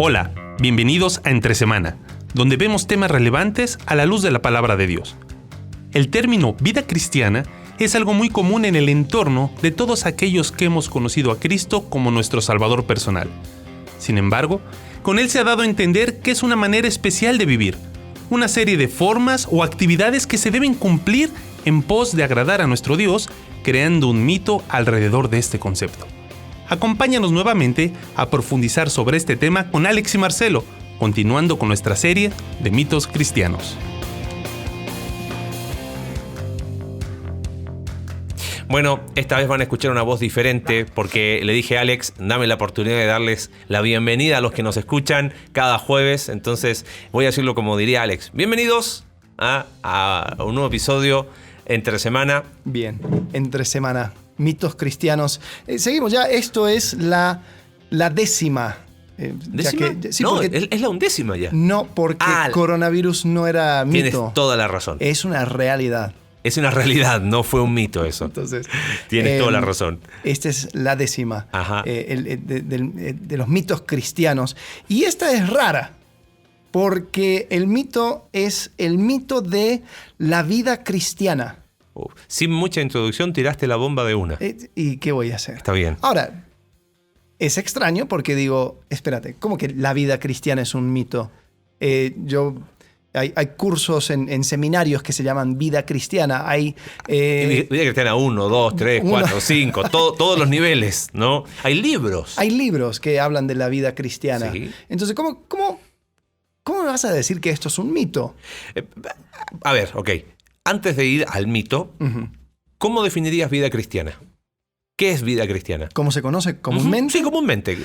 Hola, bienvenidos a Entre Semana, donde vemos temas relevantes a la luz de la palabra de Dios. El término vida cristiana es algo muy común en el entorno de todos aquellos que hemos conocido a Cristo como nuestro Salvador personal. Sin embargo, con él se ha dado a entender que es una manera especial de vivir, una serie de formas o actividades que se deben cumplir en pos de agradar a nuestro Dios, creando un mito alrededor de este concepto. Acompáñanos nuevamente a profundizar sobre este tema con Alex y Marcelo, continuando con nuestra serie de mitos cristianos. Bueno, esta vez van a escuchar una voz diferente porque le dije a Alex, dame la oportunidad de darles la bienvenida a los que nos escuchan cada jueves. Entonces voy a decirlo como diría Alex. Bienvenidos a un nuevo episodio Entre Semana. Bien, Entre Semana, mitos cristianos. Seguimos ya, esto es la décima. ¿Décima? Sí, no, es la 11ª ya. No, porque coronavirus no era mito. Tienes toda la razón. Es una realidad. Es una realidad, no fue un mito eso. Entonces, tienes toda la razón. Esta es la 10ª de los mitos cristianos. Y esta es rara, porque el mito es el mito de la vida cristiana. Sin mucha introducción tiraste la bomba de una. ¿Y qué voy a hacer? Está bien. Ahora, es extraño porque digo, espérate, ¿cómo que la vida cristiana es un mito? Hay cursos en seminarios que se llaman vida cristiana. Hay vida cristiana 1, 2, 3, 4, 5, todos los niveles, ¿no? Hay libros. Hay libros que hablan de la vida cristiana. Sí. Entonces, ¿cómo me vas a decir que esto es un mito? A ver, ok. Antes de ir al mito, ¿cómo definirías vida cristiana? ¿Qué es vida cristiana? ¿Cómo se conoce comúnmente? Sí, comúnmente.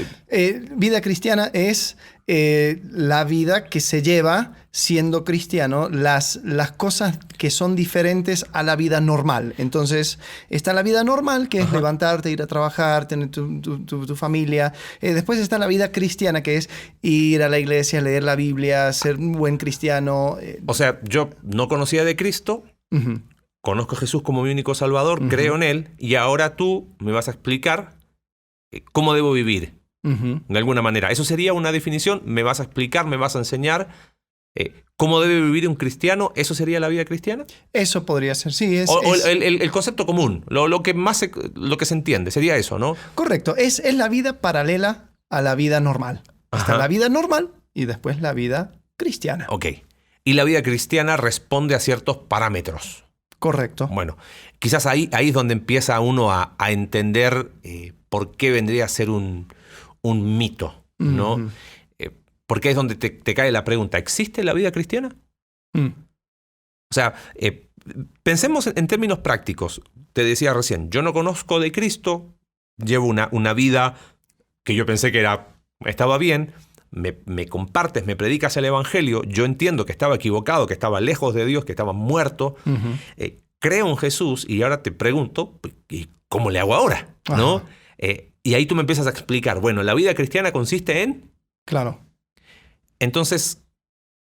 Vida cristiana es la vida que se lleva siendo cristiano, las cosas que son diferentes a la vida normal. Entonces, está la vida normal, que es levantarte, ir a trabajar, tener tu familia. Después está la vida cristiana, que es ir a la iglesia, leer la Biblia, ser un buen cristiano. O sea, yo no conocía de Cristo. Conozco a Jesús como mi único Salvador, creo en Él, y ahora tú me vas a explicar cómo debo vivir, de alguna manera. Eso sería una definición, me vas a explicar, me vas a enseñar cómo debe vivir un cristiano. ¿Eso sería la vida cristiana? Eso podría ser, sí. El concepto común, lo que se entiende, sería eso, ¿no? Correcto, es la vida paralela a la vida normal. Está la vida normal y después la vida cristiana. Ok, y la vida cristiana responde a ciertos parámetros. Correcto. Bueno, quizás ahí es donde empieza uno a entender por qué vendría a ser un mito, ¿no? Porque es donde te cae la pregunta, ¿existe la vida cristiana? O sea, pensemos en términos prácticos. Te decía recién, yo no conozco de Cristo, llevo una vida que yo pensé que estaba bien, me compartes, me predicas el evangelio, yo entiendo que estaba equivocado, que estaba lejos de Dios, que estaba muerto, creo en Jesús y ahora te pregunto, ¿y cómo le hago ahora? ¿No? Y ahí tú me empiezas a explicar, bueno, la vida cristiana consiste en... Claro. Entonces,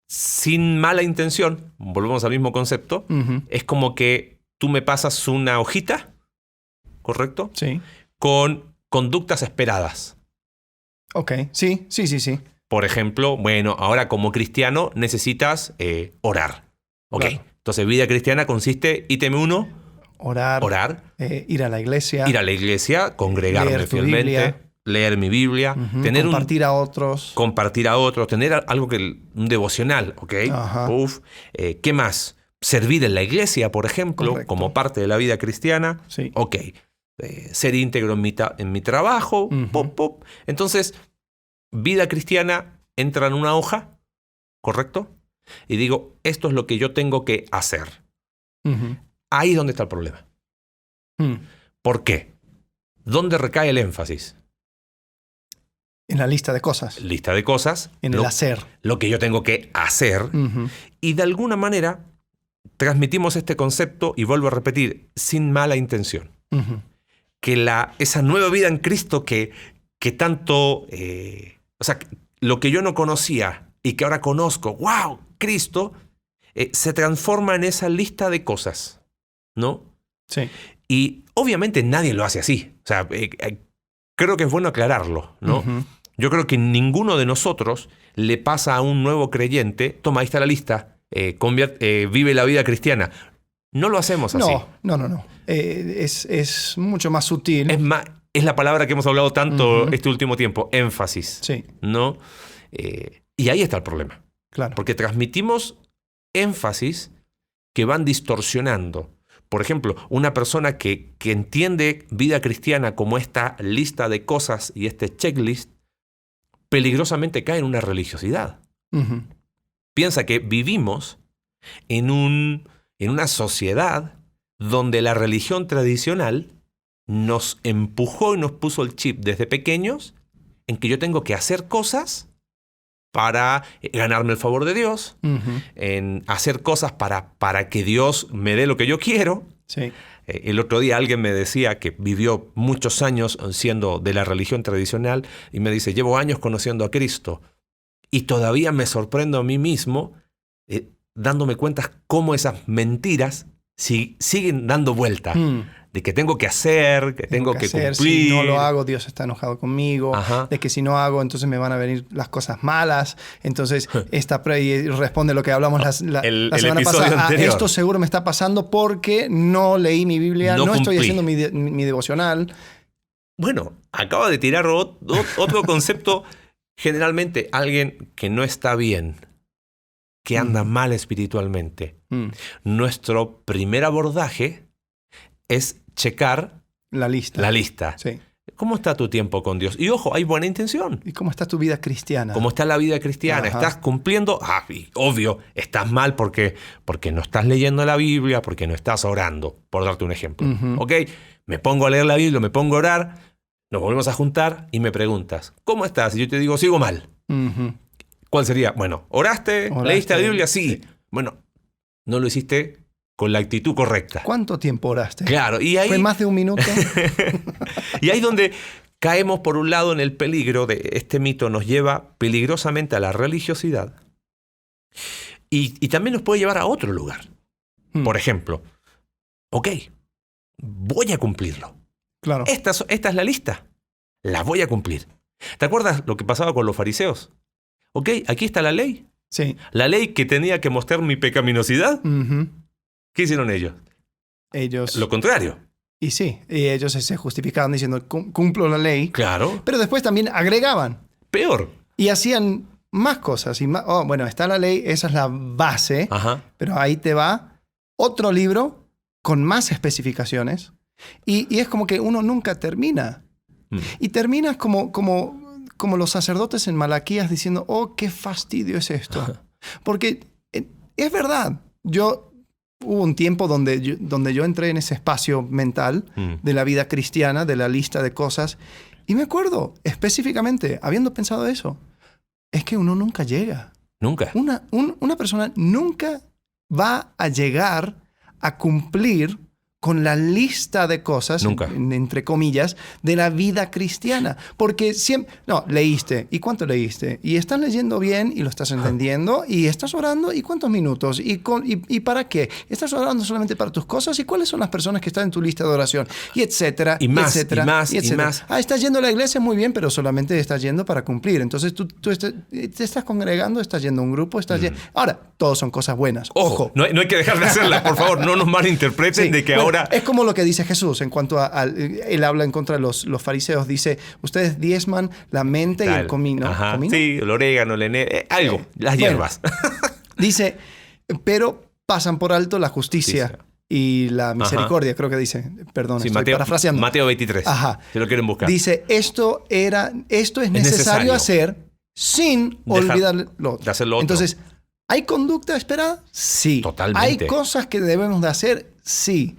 sin mala intención, volvemos al mismo concepto, es como que tú me pasas una hojita, ¿correcto? Sí. Con conductas esperadas. Ok, sí. Por ejemplo, bueno, ahora como cristiano necesitas orar. Ok, claro. Entonces vida cristiana consiste, ítem 1, orar. Ir a la iglesia. Ir a la iglesia, congregarme leer fielmente, Biblia. Leer mi Biblia, tener compartir a otros. Compartir a otros, tener algo un devocional, ¿ok? ¿Qué más? Servir en la iglesia, por ejemplo, correcto, como parte de la vida cristiana. Sí. Ok. Ser íntegro en mi trabajo. Entonces, vida cristiana entra en una hoja, ¿correcto? Y digo, esto es lo que yo tengo que hacer. Ahí es donde está el problema. ¿Por qué? ¿Dónde recae el énfasis? En la lista de cosas. Lista de cosas. En el hacer. Lo que yo tengo que hacer. Y de alguna manera transmitimos este concepto, y vuelvo a repetir, sin mala intención. Que esa nueva vida en Cristo que tanto... o sea, lo que yo no conocía y que ahora conozco, ¡wow! Cristo, se transforma en esa lista de cosas, ¿no? Sí. Y obviamente nadie lo hace así. O sea, creo que es bueno aclararlo, ¿no? Yo creo que ninguno de nosotros le pasa a un nuevo creyente, toma, ahí está la lista, vive la vida cristiana. No lo hacemos así. No. Es mucho más sutil. Es la palabra que hemos hablado tanto este último tiempo, énfasis. Sí. ¿No? Y ahí está el problema. Claro. Porque transmitimos énfasis que van distorsionando. Por ejemplo, una persona que entiende vida cristiana como esta lista de cosas y este checklist, peligrosamente cae en una religiosidad. Uh-huh. Piensa que vivimos en una sociedad donde la religión tradicional nos empujó y nos puso el chip desde pequeños en que yo tengo que hacer cosas para ganarme el favor de Dios, en hacer cosas para que Dios me dé lo que yo quiero. Sí. El otro día alguien me decía que vivió muchos años siendo de la religión tradicional y me dice, llevo años conociendo a Cristo y todavía me sorprendo a mí mismo dándome cuenta cómo esas mentiras siguen dando vuelta. De que tengo que hacer, que tengo que cumplir. Si no lo hago, Dios está enojado conmigo. Ajá. De que si no hago, entonces me van a venir las cosas malas. Entonces, y responde lo que hablamos la semana pasada. Esto seguro me está pasando porque no leí mi Biblia, no estoy haciendo mi devocional. Bueno, acaba de tirar otro concepto. Generalmente, alguien que no está bien, que anda mal espiritualmente. Nuestro primer abordaje es checar la lista. Sí. ¿Cómo está tu tiempo con Dios? Y ojo, hay buena intención. ¿Y cómo está tu vida cristiana? ¿Cómo está la vida cristiana? Ajá. ¿Estás cumpliendo? Y obvio, estás mal porque no estás leyendo la Biblia, porque no estás orando, por darte un ejemplo. ¿Ok? Me pongo a leer la Biblia, me pongo a orar, nos volvemos a juntar y me preguntas, ¿cómo estás? Y yo te digo, sigo mal. ¿Cuál sería? Bueno, ¿oraste? ¿Leíste la Biblia? Sí. Bueno, no lo hiciste con la actitud correcta. ¿Cuánto tiempo oraste? Claro. Y ahí, ¿Fue más de un minuto? Y ahí donde caemos por un lado en el peligro de este mito, nos lleva peligrosamente a la religiosidad y también nos puede llevar a otro lugar. Por ejemplo, ok, voy a cumplirlo. Claro. Esta es la lista. La voy a cumplir. ¿Te acuerdas lo que pasaba con los fariseos? Ok, aquí está la ley. Sí. La ley que tenía que mostrar mi pecaminosidad. ¿Qué hicieron ellos? Lo contrario. Y sí, y ellos se justificaban diciendo, cumplo la ley. Claro. Pero después también agregaban. Peor. Y hacían más cosas. Bueno, está la ley, esa es la base. Ajá. Pero ahí te va otro libro con más especificaciones. Y es como que uno nunca termina. Y terminas como los sacerdotes en Malaquías diciendo, oh, qué fastidio es esto. Ajá. Porque es verdad. Hubo un tiempo donde yo entré en ese espacio mental de la vida cristiana, de la lista de cosas, y me acuerdo específicamente, habiendo pensado eso, es que uno nunca llega. Nunca. Una persona nunca va a llegar a cumplir con la lista de cosas, entre comillas, de la vida cristiana. Porque siempre... No, leíste. ¿Y cuánto leíste? ¿Y estás leyendo bien y lo estás entendiendo? ¿Y estás orando? ¿Y cuántos minutos? ¿Y para qué? ¿Estás orando solamente para tus cosas? ¿Y cuáles son las personas que están en tu lista de oración? Y etcétera. Y más, etcétera, y más, y etcétera. Y más. Estás yendo a la iglesia muy bien, pero solamente estás yendo para cumplir. Entonces tú te estás congregando, estás yendo a un grupo, estás Ahora, todos son cosas buenas. Ojo. No hay que dejar de hacerlas, por favor. No nos malinterpreten de que ahora... Es como lo que dice Jesús en cuanto a él habla en contra de los fariseos. Dice, ustedes diezman la mente y el comino. Ajá. ¿Comino? Sí, el orégano, algo, las hierbas. Dice, pero pasan por alto la justicia y la misericordia, creo que dice. Perdón, estoy parafraseando. Mateo 23, si lo quieren buscar. Dice, esto es necesario hacer sin olvidarlo. De hacerlo otro. Entonces, ¿hay conducta esperada? Sí. Totalmente. ¿Hay cosas que debemos de hacer? Sí.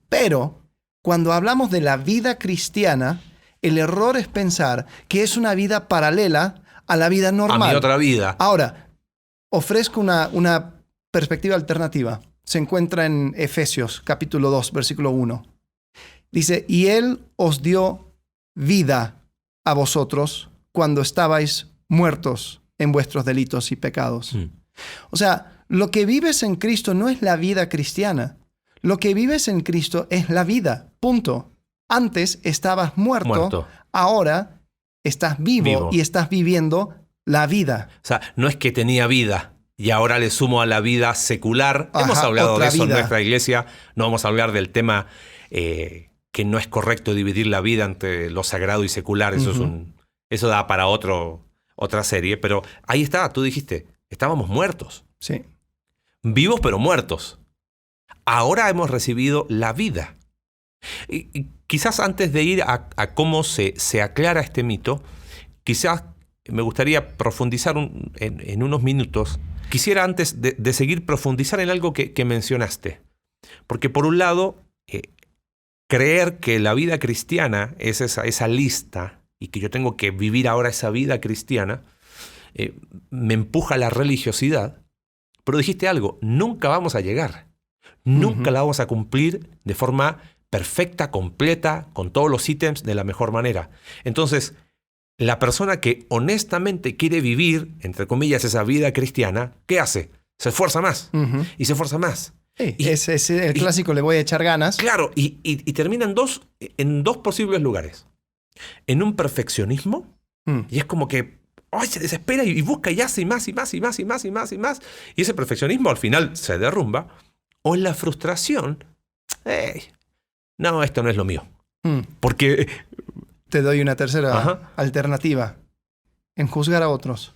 Pero cuando hablamos de la vida cristiana, el error es pensar que es una vida paralela a la vida normal. A mi otra vida. Ahora, ofrezco una perspectiva alternativa. Se encuentra en Efesios, capítulo 2, versículo 1. Dice, y Él os dio vida a vosotros cuando estabais muertos en vuestros delitos y pecados. O sea, lo que vives en Cristo no es la vida cristiana. Lo que vives en Cristo es la vida, punto. Antes estabas muerto. Ahora estás vivo y estás viviendo la vida. O sea, no es que tenía vida y ahora le sumo a la vida secular. Hemos hablado de eso en nuestra iglesia. No vamos a hablar del tema que no es correcto dividir la vida entre lo sagrado y secular. Eso da para otra serie. Pero ahí está, tú dijiste, estábamos muertos. Sí. Vivos pero muertos. Ahora hemos recibido la vida. Y quizás antes de ir a cómo se aclara este mito, quizás me gustaría profundizar en unos minutos. Quisiera antes de seguir profundizar en algo que mencionaste. Porque por un lado, creer que la vida cristiana es esa lista y que yo tengo que vivir ahora esa vida cristiana, me empuja a la religiosidad. Pero dijiste algo, nunca vamos a llegar. Nunca la vamos a cumplir de forma perfecta, completa, con todos los ítems de la mejor manera. Entonces, la persona que honestamente quiere vivir, entre comillas, esa vida cristiana, ¿qué hace? Se esfuerza más. Y se esfuerza más. Sí, es el clásico, le voy a echar ganas. Claro, y termina en dos posibles lugares. En un perfeccionismo, y es como que se desespera y busca y hace y más y más y más y más y más y más. Y ese perfeccionismo al final se derrumba. O en la frustración, no, esto no es lo mío. Porque... Te doy una tercera alternativa. En juzgar a otros.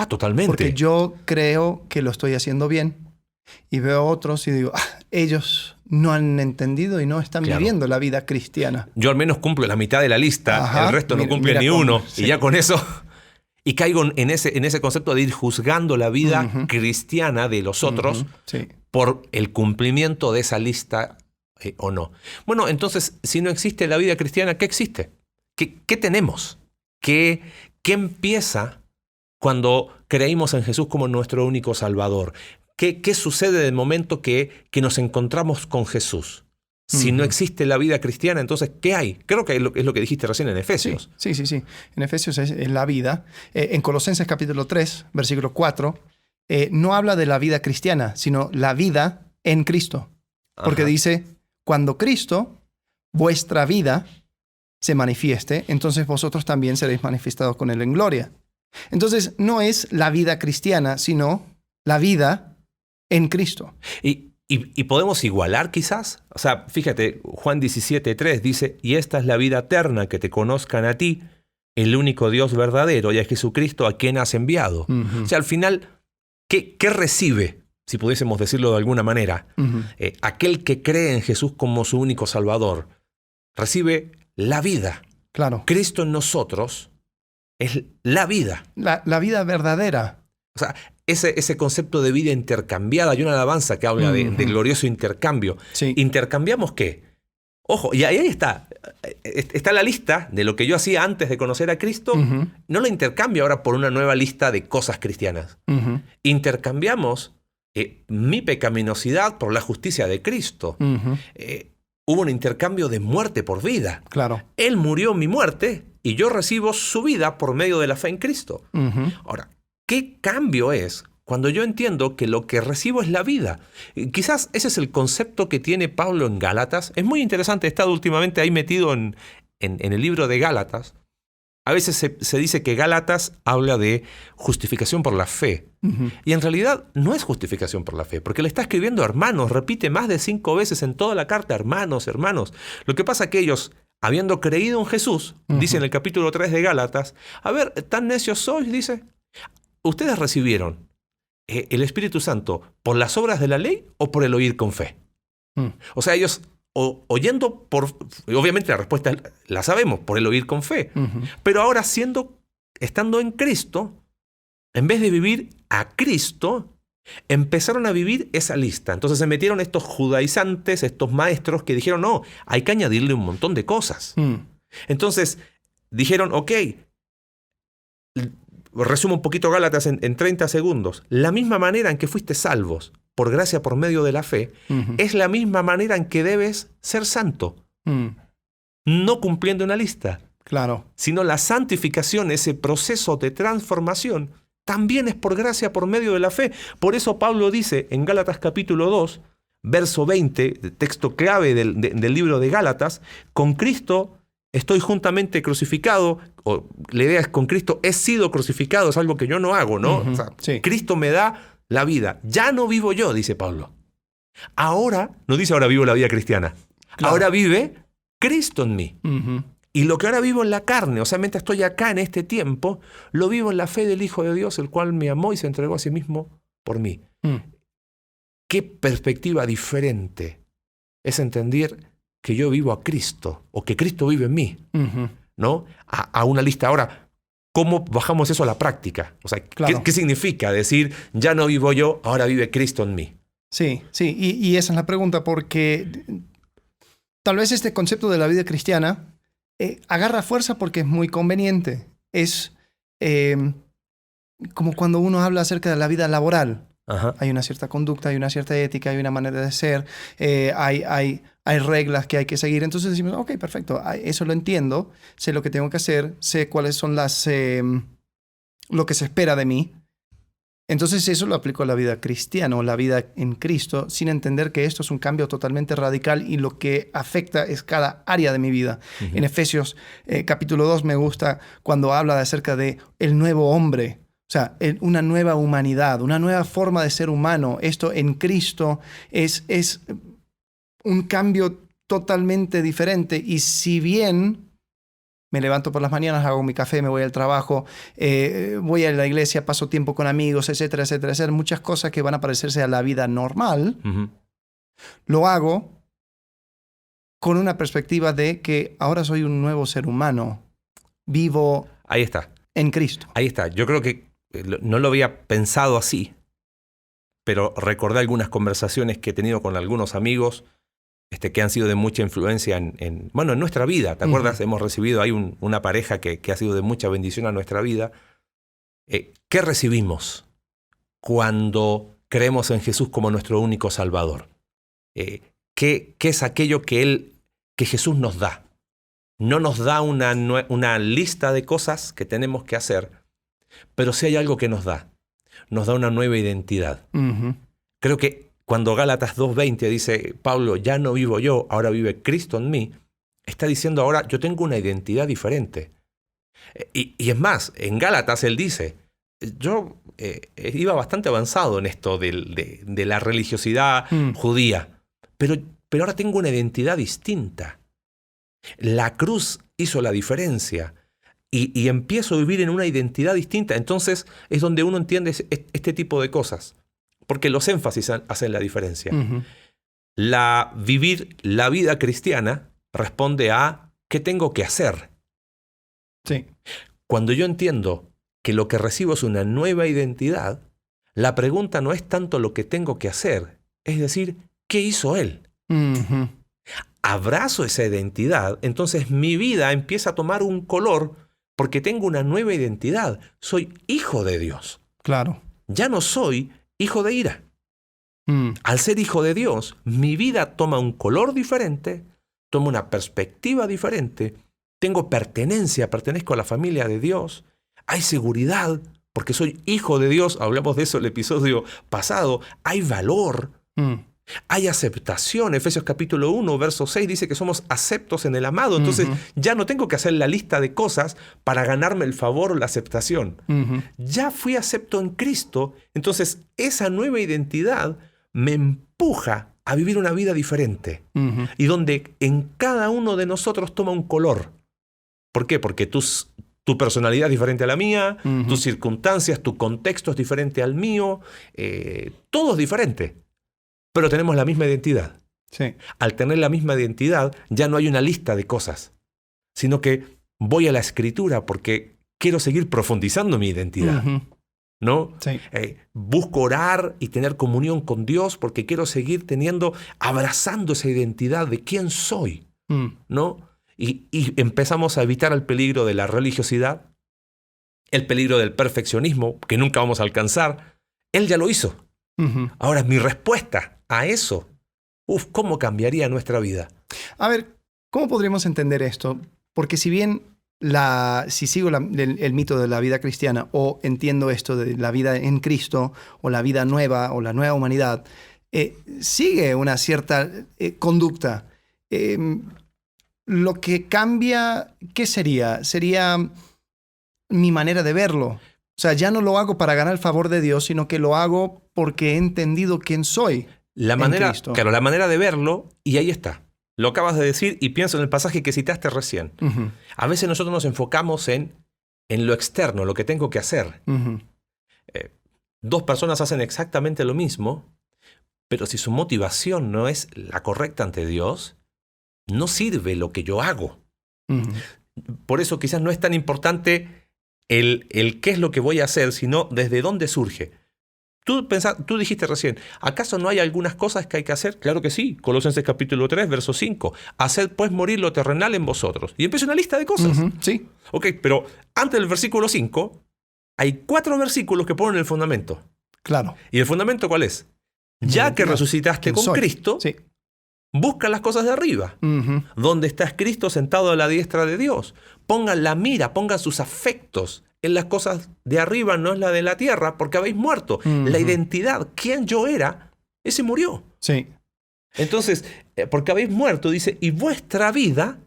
Totalmente. Porque yo creo que lo estoy haciendo bien. Y veo a otros y digo, ellos no han entendido y no están viviendo la vida cristiana. Yo al menos cumplo la mitad de la lista. El resto no cumple ni uno. Sí. Y ya con eso... Y caigo en ese concepto de ir juzgando la vida cristiana de los otros por el cumplimiento de esa lista o no. Bueno, entonces, si no existe la vida cristiana, ¿qué existe? ¿Qué tenemos? ¿Qué empieza cuando creímos en Jesús como nuestro único Salvador? ¿Qué sucede del momento que nos encontramos con Jesús? Si no existe la vida cristiana, entonces, ¿qué hay? Creo que es lo que dijiste recién en Efesios. Sí. En Efesios es la vida. En Colosenses capítulo 3, versículo 4, no habla de la vida cristiana, sino la vida en Cristo. Porque dice, cuando Cristo, vuestra vida, se manifieste, entonces vosotros también seréis manifestados con Él en gloria. Entonces, no es la vida cristiana, sino la vida en Cristo. ¿Y podemos igualar quizás? O sea, fíjate, Juan 17:3 dice, y esta es la vida eterna, que te conozcan a ti, el único Dios verdadero, y a Jesucristo a quien has enviado. O sea, al final, ¿qué recibe, si pudiésemos decirlo de alguna manera? Aquel que cree en Jesús como su único Salvador, recibe la vida. Claro. Cristo en nosotros es la vida. La vida verdadera. O sea, ese concepto de vida intercambiada. Hay una alabanza que habla de glorioso intercambio. Sí. ¿Intercambiamos qué? Ojo, y ahí está. Está la lista de lo que yo hacía antes de conocer a Cristo. No la intercambio ahora por una nueva lista de cosas cristianas. Intercambiamos mi pecaminosidad por la justicia de Cristo. Hubo un intercambio de muerte por vida. Claro. Él murió mi muerte y yo recibo su vida por medio de la fe en Cristo. Ahora, ¿qué cambio es cuando yo entiendo que lo que recibo es la vida? Quizás ese es el concepto que tiene Pablo en Gálatas. Es muy interesante, he estado últimamente ahí metido en el libro de Gálatas. A veces se dice que Gálatas habla de justificación por la fe. Y en realidad no es justificación por la fe, porque le está escribiendo a hermanos, repite más de 5 veces en toda la carta, hermanos, hermanos. Lo que pasa es que ellos, habiendo creído en Jesús, dice en el capítulo 3 de Gálatas, a ver, ¿tan necios sois? Dice, ¿ustedes recibieron el Espíritu Santo por las obras de la ley o por el oír con fe? O sea, ellos oyendo obviamente la respuesta la sabemos, por el oír con fe. Pero ahora estando en Cristo, en vez de vivir a Cristo, empezaron a vivir esa lista. Entonces se metieron estos judaizantes, estos maestros que dijeron, no, hay que añadirle un montón de cosas. Entonces dijeron, ok, resumo un poquito Gálatas en 30 segundos. La misma manera en que fuiste salvos por gracia por medio de la fe, es la misma manera en que debes ser santo. No cumpliendo una lista. Claro. Sino la santificación, ese proceso de transformación, también es por gracia por medio de la fe. Por eso Pablo dice en Gálatas capítulo 2, verso 20, texto clave del libro de Gálatas, con Cristo estoy juntamente crucificado, o la idea es con Cristo, he sido crucificado, es algo que yo no hago, ¿no? Ujú, O sea, sí. Cristo me da la vida. Ya no vivo yo, dice Pablo. Ahora, no dice ahora vivo la vida cristiana. Claro. Ahora vive Cristo en mí. Ujú. Y lo que ahora vivo en la carne, o sea, mientras estoy acá en este tiempo, lo vivo en la fe del Hijo de Dios, el cual me amó y se entregó a sí mismo por mí. Qué perspectiva diferente es entender que yo vivo a Cristo, o que Cristo vive en mí, Ujú. ¿no? A una lista. Ahora, ¿cómo bajamos eso a la práctica? O sea, Claro. ¿qué significa decir, ya no vivo yo, ahora vive Cristo en mí? Sí, sí, y esa es la pregunta, porque tal vez este concepto de la vida cristiana agarra fuerza porque es muy conveniente. Es como cuando uno habla acerca de la vida laboral. Ajá. Hay una cierta conducta, hay una cierta ética, hay una manera de ser, hay reglas que hay que seguir. Entonces decimos, ok, perfecto, eso lo entiendo, sé lo que tengo que hacer, sé cuáles son lo que se espera de mí. Entonces eso lo aplico a la vida cristiana o la vida en Cristo, sin entender que esto es un cambio totalmente radical y lo que afecta es cada área de mi vida. Uh-huh. En Efesios capítulo 2 me gusta cuando habla acerca de el nuevo hombre. O sea, una nueva humanidad, una nueva forma de ser humano. Esto en Cristo es un cambio totalmente diferente. Y si bien me levanto por las mañanas, hago mi café, me voy al trabajo, voy a la iglesia, paso tiempo con amigos, etcétera, etcétera, etcétera, muchas cosas que van a parecerse a la vida normal, Uh-huh. lo hago con una perspectiva de que ahora soy un nuevo ser humano. Vivo Ahí está. en Cristo. Ahí está. Yo creo que no lo había pensado así, pero recordé algunas conversaciones que he tenido con algunos amigos que han sido de mucha influencia en nuestra vida. ¿Te acuerdas? Uh-huh. Hemos recibido ahí una pareja que ha sido de mucha bendición a nuestra vida. ¿Qué recibimos cuando creemos en Jesús como nuestro único Salvador? ¿Qué es aquello que Jesús nos da? No nos da una lista de cosas que tenemos que hacer, pero sí hay algo que nos da una nueva identidad. Uh-huh. Creo que cuando Gálatas 2:20 dice, Pablo, ya no vivo yo, ahora vive Cristo en mí, está diciendo ahora, yo tengo una identidad diferente. Y es más, en Gálatas él dice, yo iba bastante avanzado en esto de la religiosidad judía, pero ahora tengo una identidad distinta. La cruz hizo la diferencia. Y empiezo a vivir en una identidad distinta. Entonces es donde uno entiende este tipo de cosas. Porque los énfasis hacen la diferencia. Uh-huh. Vivir la vida cristiana responde a ¿qué tengo que hacer? Sí. Cuando yo entiendo que lo que recibo es una nueva identidad, la pregunta no es tanto lo que tengo que hacer. Es decir, ¿qué hizo Él? Uh-huh. Abrazo esa identidad, entonces mi vida empieza a tomar un color porque tengo una nueva identidad. Soy hijo de Dios. Claro. Ya no soy hijo de ira. Al ser hijo de Dios, mi vida toma un color diferente, toma una perspectiva diferente. Tengo pertenencia, pertenezco a la familia de Dios. Hay seguridad, porque soy hijo de Dios. Hablamos de eso en el episodio pasado. Hay valor. Hay aceptación. Efesios capítulo 1, verso 6 dice que somos aceptos en el amado. Entonces ya no tengo que hacer la lista de cosas para ganarme el favor o la aceptación. Ya fui acepto en Cristo. Entonces esa nueva identidad me empuja a vivir una vida diferente. Y donde en cada uno de nosotros toma un color. ¿Por qué? Porque tu personalidad es diferente a la mía, tus circunstancias, tu contexto es diferente al mío. Todo es diferente. Pero tenemos la misma identidad. Sí. Al tener la misma identidad, ya no hay una lista de cosas, sino que voy a la Escritura porque quiero seguir profundizando mi identidad. ¿No? Sí. Busco orar y tener comunión con Dios porque quiero seguir abrazando esa identidad de quién soy. ¿No? Y empezamos a evitar el peligro de la religiosidad, el peligro del perfeccionismo, que nunca vamos a alcanzar. Él ya lo hizo. Ahora, mi respuesta a eso, ¿cómo cambiaría nuestra vida? A ver, ¿cómo podríamos entender esto? Porque si bien si sigo el mito de la vida cristiana o entiendo esto de la vida en Cristo o la vida nueva o la nueva humanidad, sigue una cierta conducta. lo que cambia, ¿qué sería? Sería mi manera de verlo. O sea, ya no lo hago para ganar el favor de Dios, sino que lo hago porque he entendido quién soy en Cristo. Claro, la manera de verlo, y ahí está. Lo acabas de decir y pienso en el pasaje que citaste recién. Ujú, A veces nosotros nos enfocamos en lo externo, lo que tengo que hacer. ujú, Dos personas hacen exactamente lo mismo, pero si su motivación no es la correcta ante Dios, no sirve lo que yo hago. ujú. Por eso quizás no es tan importante el qué es lo que voy a hacer, sino desde dónde surge. Tú dijiste recién, ¿acaso no hay algunas cosas que hay que hacer? Claro que sí. Colosenses capítulo 3, verso 5. Haced pues morir lo terrenal en vosotros. Y empieza una lista de cosas. Ujú, sí, Ok, pero antes del versículo 5, hay 4 versículos que ponen el fundamento. claro. ¿Y el fundamento cuál es? Ya que Identidad. resucitaste ¿Quién con soy? Cristo, Sí. busca las cosas de arriba, Ujú, donde está Cristo sentado a la diestra de Dios. Ponga la mira, ponga sus afectos en las cosas de arriba, no en la de la tierra, porque habéis muerto. Ujú. La identidad, quién yo era, ese murió. sí. Entonces, porque habéis muerto, dice, y vuestra vida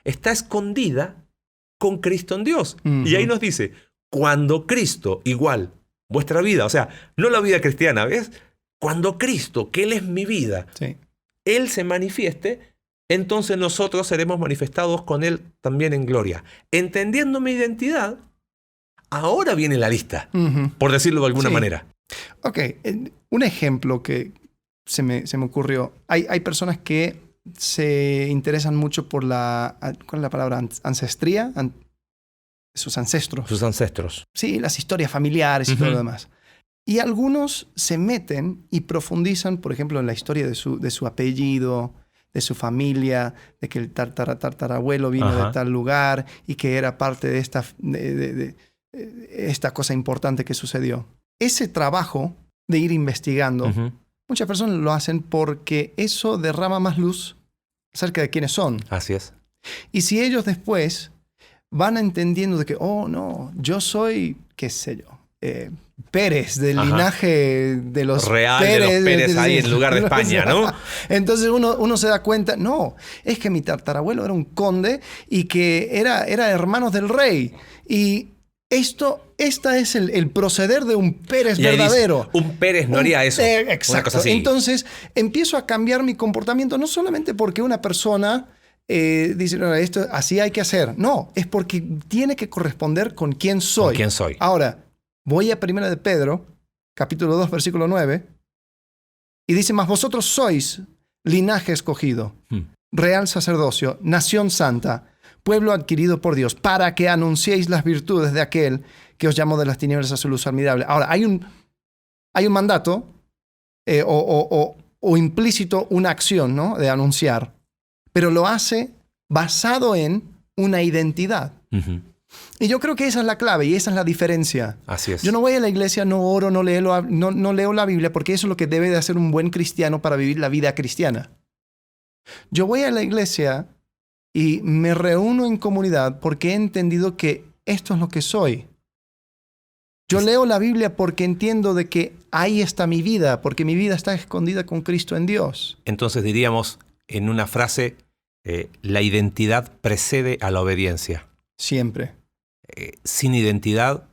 está escondida con Cristo en Dios. Ujú. Y ahí nos dice, cuando Cristo, igual, vuestra vida, o sea, no la vida cristiana, ¿ves? Cuando Cristo, que Él es mi vida, Sí. Él se manifieste, entonces nosotros seremos manifestados con Él también en gloria. Entendiendo mi identidad, ahora viene la lista, Ujú. por decirlo de alguna Sí. manera. Ok, un ejemplo que se me ocurrió. Hay personas que se interesan mucho por ¿cuál es la palabra? Ancestría, sus ancestros. Sus ancestros. Sí, las historias familiares y todo Ujú. lo demás. Y algunos se meten y profundizan, por ejemplo, en la historia de su apellido, de su familia, de que el tartarabuelo vino Ajá. de tal lugar y que era parte de esta cosa importante que sucedió. Ese trabajo de ir investigando, Ujú. muchas personas lo hacen porque eso derrama más luz acerca de quiénes son. Así es. Y si ellos después van entendiendo de que, oh, no, yo soy, qué sé yo, Pérez, del Ajá. linaje de los Real de los Pérez ahí en lugar de España, ¿no? Entonces uno se da cuenta, no, es que mi tatarabuelo era un conde y que era hermanos del rey. Y esta es el proceder de un Pérez Y ahí dice, verdadero. un Pérez no haría eso. Exacto. Una cosa así. Entonces empiezo a cambiar mi comportamiento, no solamente porque una persona dice, no, esto así hay que hacer. No, es porque tiene que corresponder con quién soy. Con quién soy. Ahora, voy a 1 de Pedro, capítulo 2, versículo 9, y dice, mas vosotros sois linaje escogido, real sacerdocio, nación santa, pueblo adquirido por Dios, para que anunciéis las virtudes de aquel que os llamó de las tinieblas a su luz admirable. Ahora, hay un mandato o implícito una acción, ¿no?, de anunciar, pero lo hace basado en una identidad. Ujú. Y yo creo que esa es la clave y esa es la diferencia. Así es. Yo no voy a la iglesia, no oro, no leo la Biblia, porque eso es lo que debe de hacer un buen cristiano para vivir la vida cristiana. Yo voy a la iglesia y me reúno en comunidad porque he entendido que esto es lo que soy. Yo leo la Biblia porque entiendo de que ahí está mi vida, porque mi vida está escondida con Cristo en Dios. Entonces diríamos en una frase, la identidad precede a la obediencia. Siempre. Sin identidad,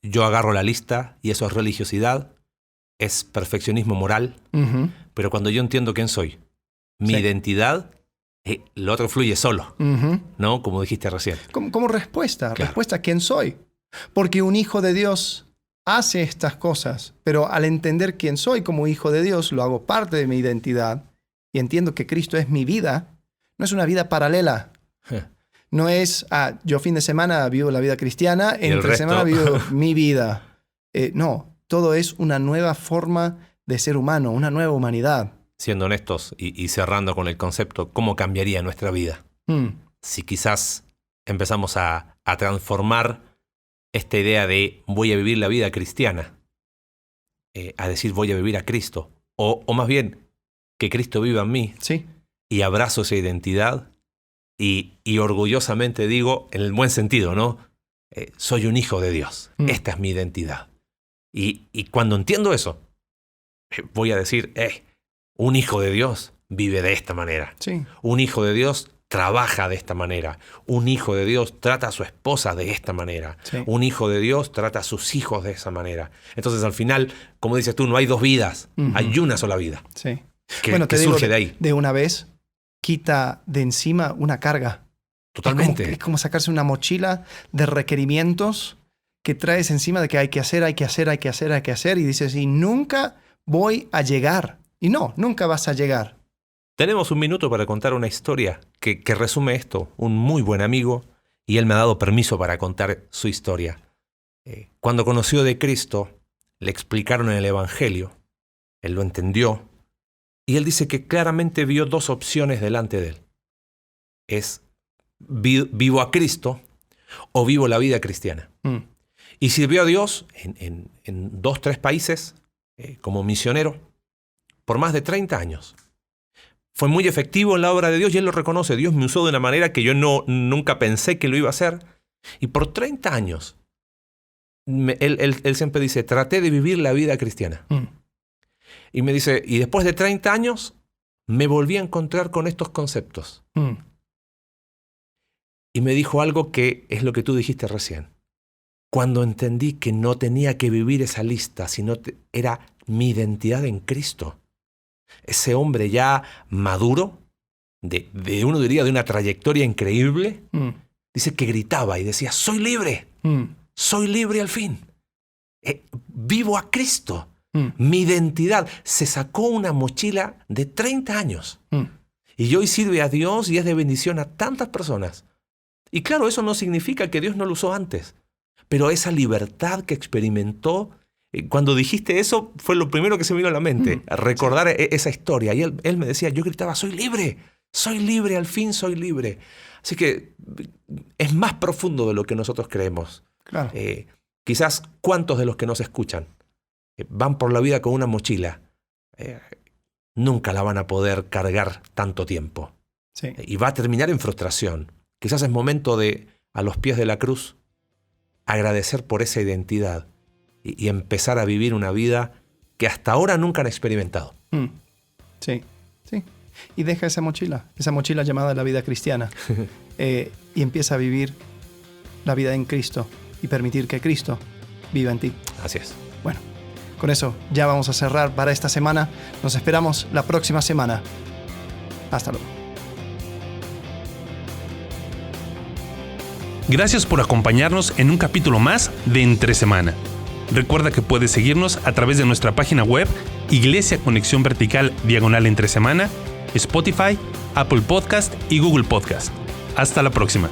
yo agarro la lista y eso es religiosidad, es perfeccionismo moral, Ujú, pero cuando yo entiendo quién soy, mi Sí. identidad, lo otro fluye solo, ujú. ¿no? Como dijiste recién. Como respuesta, Claro. respuesta a quién soy. Porque un hijo de Dios hace estas cosas, pero al entender quién soy como hijo de Dios, lo hago parte de mi identidad y entiendo que Cristo es mi vida, no es una vida paralela. No es, yo fin de semana vivo la vida cristiana, el entre resto? semana vivo mi vida. No, todo es una nueva forma de ser humano, una nueva humanidad. Siendo honestos y cerrando con el concepto, ¿cómo cambiaría nuestra vida? Mm, Si quizás empezamos a transformar esta idea de voy a vivir la vida cristiana, a decir voy a vivir a Cristo, o más bien que Cristo viva en mí sí, y abrazo esa identidad y orgullosamente digo, en el buen sentido, ¿no? Soy un hijo de Dios, esta es mi identidad. Y cuando entiendo eso, voy a decir, un hijo de Dios vive de esta manera. sí. Un hijo de Dios trabaja de esta manera. Un hijo de Dios trata a su esposa de esta manera. Sí. Un hijo de Dios trata a sus hijos de esa manera. Entonces, al final, como dices tú, no hay dos vidas, hay una sola vida. Sí. Que, Bueno, te que digo, surge de ahí. de una vez, quita de encima una carga. Totalmente. Es como sacarse una mochila de requerimientos que traes encima de que hay que hacer, y dices, y nunca voy a llegar. Y no, nunca vas a llegar. Tenemos un minuto para contar una historia que resume esto. Un muy buen amigo, y él me ha dado permiso para contar su historia. Cuando conoció de Cristo, le explicaron en el Evangelio, él lo entendió, y él dice que claramente vio dos opciones delante de él. Es vivo a Cristo o vivo la vida cristiana. Y sirvió a Dios en 2-3 países como misionero por más de 30 años. Fue muy efectivo en la obra de Dios y él lo reconoce. Dios me usó de una manera que yo nunca pensé que lo iba a hacer. Y por 30 años, él siempre dice, traté de vivir la vida cristiana. Y me dice, y después de 30 años, me volví a encontrar con estos conceptos. Y me dijo algo que es lo que tú dijiste recién. Cuando entendí que no tenía que vivir esa lista, sino era mi identidad en Cristo. Ese hombre ya maduro, de uno diría de una trayectoria increíble, dice que gritaba y decía, soy libre al fin. Vivo a Cristo. Mi identidad. Se sacó una mochila de 30 años. Y hoy sirve a Dios y es de bendición a tantas personas. Y claro, eso no significa que Dios no lo usó antes. Pero esa libertad que experimentó, cuando dijiste eso, fue lo primero que se me vino a la mente. Recordar esa historia. Y él me decía, yo gritaba, soy libre, al fin soy libre. Así que es más profundo de lo que nosotros creemos. Claro. Quizás cuántos de los que nos escuchan van por la vida con una mochila, nunca la van a poder cargar tanto tiempo. Sí. Y va a terminar en frustración. Quizás es momento de, a los pies de la cruz, agradecer por esa identidad y empezar a vivir una vida que hasta ahora nunca han experimentado. Sí, sí. Y deja esa mochila llamada la vida cristiana, y empieza a vivir la vida en Cristo y permitir que Cristo viva en ti. Así es. Bueno, con eso ya vamos a cerrar para esta semana. Nos esperamos la próxima semana. Hasta luego. Gracias por acompañarnos en un capítulo más de Entre Semana. Recuerda que puedes seguirnos a través de nuestra página web Iglesia Conexión Vertical /Entre Semana, Spotify, Apple Podcast y Google Podcast. Hasta la próxima.